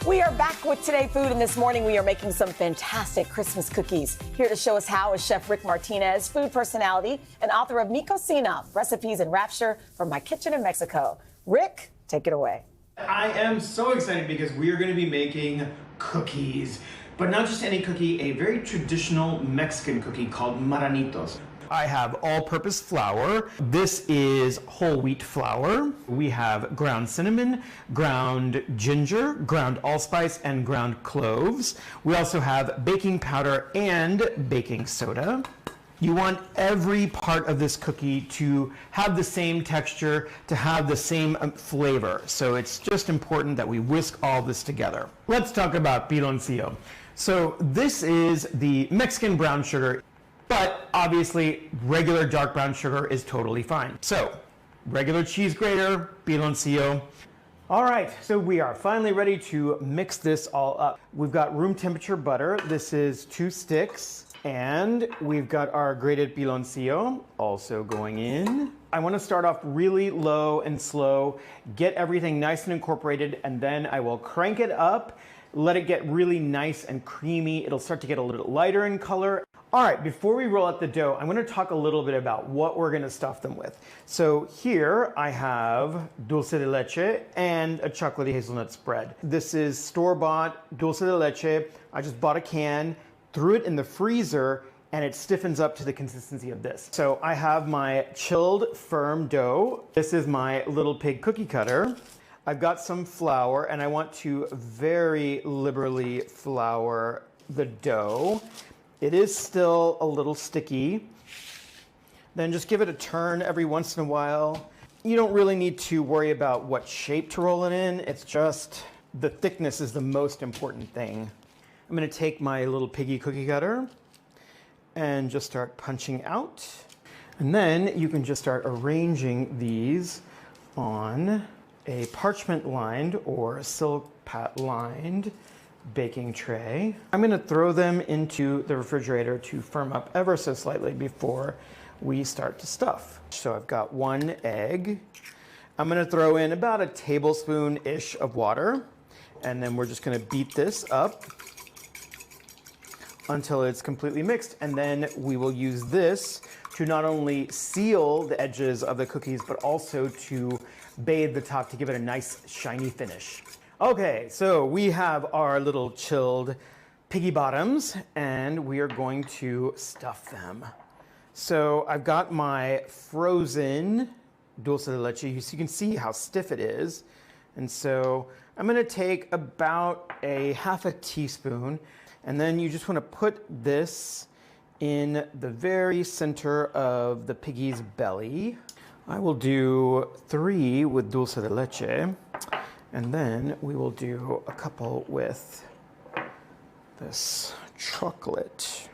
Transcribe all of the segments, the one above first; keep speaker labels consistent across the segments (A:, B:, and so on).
A: We are back with Today Food, and this morning we are making some fantastic Christmas cookies. Here to show us how is Chef Rick Martinez, food personality and author of Mi Cocina, Recipes in Rapture from My Kitchen in Mexico. Rick, take it away.
B: I am so excited because we are going to be making cookies, but not just any cookie, a very traditional Mexican cookie called Marranitos. I have all-purpose flour. This is whole wheat flour. We have ground cinnamon, ground ginger, ground allspice, and ground cloves. We also have baking powder and baking soda. You want every part of this cookie to have the same texture, to have the same flavor. So it's just important that we whisk all this together. Let's talk about piloncillo. So this is the Mexican brown sugar. But obviously, regular dark brown sugar is totally fine. So, regular cheese grater, piloncillo. All right, so we are finally ready to mix this all up. We've got room temperature butter. This is 2 sticks. And we've got our grated piloncillo also going in. I want to start off really low and slow, get everything nice and incorporated, and then I will crank it up, let it get really nice and creamy. It'll start to get a little lighter in color. All right, before we roll out the dough, I'm going to talk a little bit about what we're going to stuff them with. So here I have dulce de leche and a chocolate hazelnut spread. This is store-bought dulce de leche. I just bought a can, threw it in the freezer, and it stiffens up to the consistency of this. So I have my chilled firm dough. This is my little pig cookie cutter. I've got some flour, and I want to very liberally flour the dough. It is still a little sticky. Then just give it a turn every once in a while. You don't really need to worry about what shape to roll it in. It's just the thickness is the most important thing. I'm gonna take my little piggy cookie cutter and just start punching out. And then you can just start arranging these on a parchment lined or silk pat lined baking tray. I'm going to throw them into the refrigerator to firm up ever so slightly before we start to stuff. So I've got 1 egg. I'm going to throw in about a tablespoon-ish of water, and then we're just going to beat this up until it's completely mixed, and then we will use this to not only seal the edges of the cookies, but also to bathe the top to give it a nice shiny finish. Okay, so we have our little chilled piggy bottoms, and we are going to stuff them. So I've got my frozen dulce de leche. So you can see how stiff it is. And so I'm gonna take about a half a teaspoon, and then you just wanna put this in the very center of the piggy's belly. I will do 3 with dulce de leche. And then we will do a couple with this chocolate.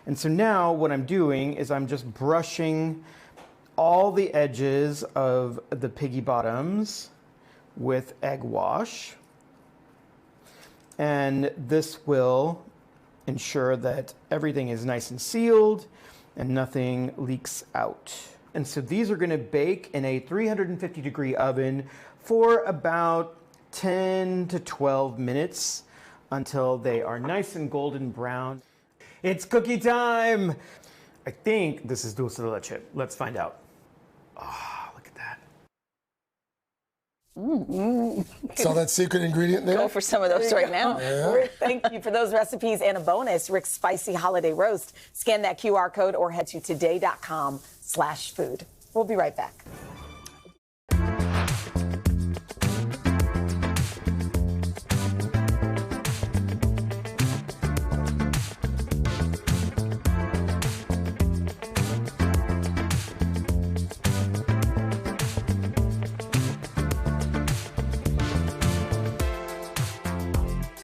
B: And so now what I'm doing is I'm just brushing all the edges of the piggy bottoms with egg wash. And this will ensure that everything is nice and sealed and nothing leaks out. And so these are gonna bake in a 350-degree oven for about 10 to 12 minutes until they are nice and golden brown. It's cookie time! I think this is dulce de leche. Let's find out. Oh, look at that.
C: Saw that secret ingredient there?
A: Go for some of those right now.
C: Yeah.
A: Rick, thank you for those recipes and a bonus, Rick's Spicy Holiday Roast. Scan that QR code or head to today.com/food. We'll be right back.